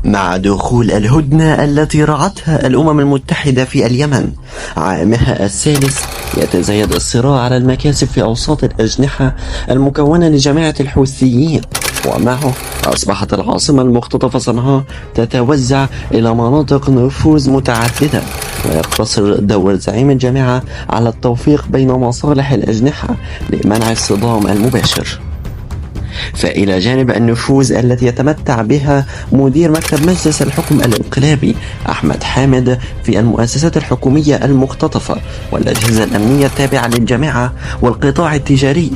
مع دخول الهدنة التي رعتها الأمم المتحدة في اليمن عامها الثالث، يتزايد الصراع على المكاسب في أوساط الأجنحة المكونة لجماعة الحوثيين، ومعه أصبحت العاصمة المختطفة صنعاء تتوزع إلى مناطق نفوذ متعددة، ويقتصر دور زعيم الجماعة على التوفيق بين مصالح الأجنحة لمنع الصدام المباشر. فإلى جانب النفوذ التي يتمتع بها مدير مكتب مجلس الحكم الانقلابي أحمد حامد في المؤسسات الحكومية المختطفة والأجهزة الأمنية التابعة للجماعة والقطاع التجاري،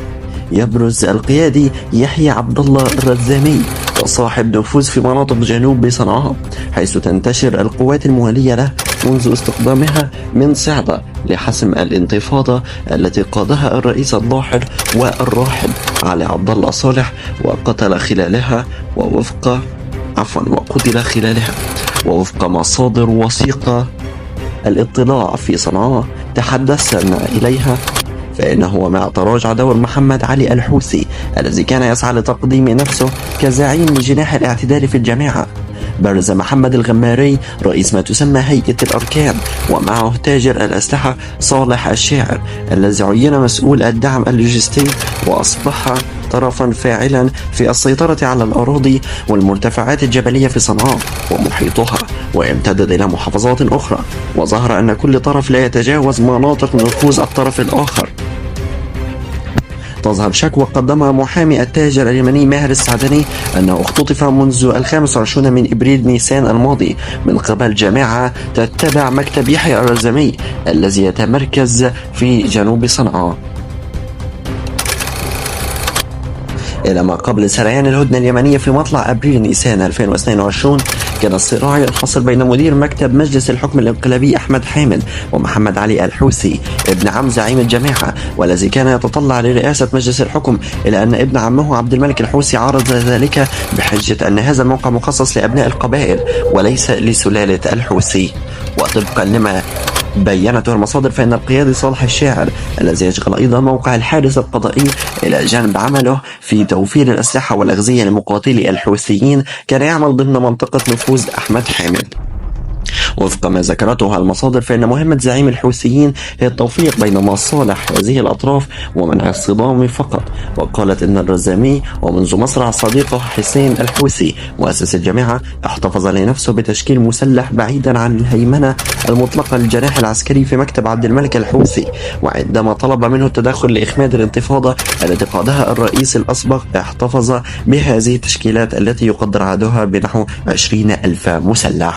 يبرز القيادي يحيى عبد الله الرزامي وصاحب نفوذ في مناطق جنوب صنعاء، حيث تنتشر القوات الموالية له منذ استخدامها من صعدة لحسم الانتفاضة التي قادها الرئيس اللاحق والراحل علي عبد الله صالح وقتل خلالها وقتل خلالها. ووفق مصادر وثيقة الاطلاع في صنعاء تحدثنا إليها، فإنه مع تراجع دور محمد علي الحوثي الذي كان يسعى لتقديم نفسه كزعيم لجناح الاعتدال في الجماعة، برز محمد الغماري رئيس ما تسمى هيئة الأركان، ومعه تاجر الأسلحة صالح الشاعر الذي عين مسؤول الدعم اللوجستي، وأصبح طرفا فاعلا في السيطرة على الأراضي والمرتفعات الجبلية في صنعاء ومحيطها، ويمتدد إلى محافظات أخرى. وظهر أن كل طرف لا يتجاوز مناطق نفوذ الطرف الآخر. تظهر شكوى قدمها محامي التاجر اليمني ماهر السعدني أنه اختطف منذ 25 من إبريل نيسان الماضي من قبل جماعة تتبع مكتب يحيى الرزامي الذي يتمركز في جنوب صنعاء. إلى ما قبل سريان الهدنة اليمنية في مطلع أبريل نيسان 2022 كان الصراع ينحصر بين مدير مكتب مجلس الحكم الانقلابي أحمد حامد ومحمد علي الحوثي ابن عم زعيم الجماعة، والذي كان يتطلع لرئاسة مجلس الحكم، إلى أن ابن عمه عبد الملك الحوثي عارض ذلك بحجة أن هذا الموقع مخصص لأبناء القبائل وليس لسلالة الحوثي. وطبقا لما بيّنته المصادر، فإن القيادي صالح الشاعر الذي يشغل أيضا موقع الحارس القضائي إلى جانب عمله في توفير الأسلحة والأغذية لمقاتلي الحوثيين كان يعمل ضمن منطقة نفوذ أحمد حامد. وفق ما ذكرته المصادر، فإن مهمة زعيم الحوثيين هي التوفيق بين مصالح هذه الأطراف ومنع الصدام فقط. وقالت إن الرزامي ومنذ مصرع صديقه حسين الحوثي مؤسس الجماعة احتفظ لنفسه بتشكيل مسلح بعيدا عن الهيمنة المطلقة للجناح العسكري في مكتب عبد الملك الحوثي، وعندما طلب منه التدخل لإخماد الانتفاضة التي قادها الرئيس الأسبق احتفظ بهذه التشكيلات التي يقدر عددها بنحو 20,000 مسلح.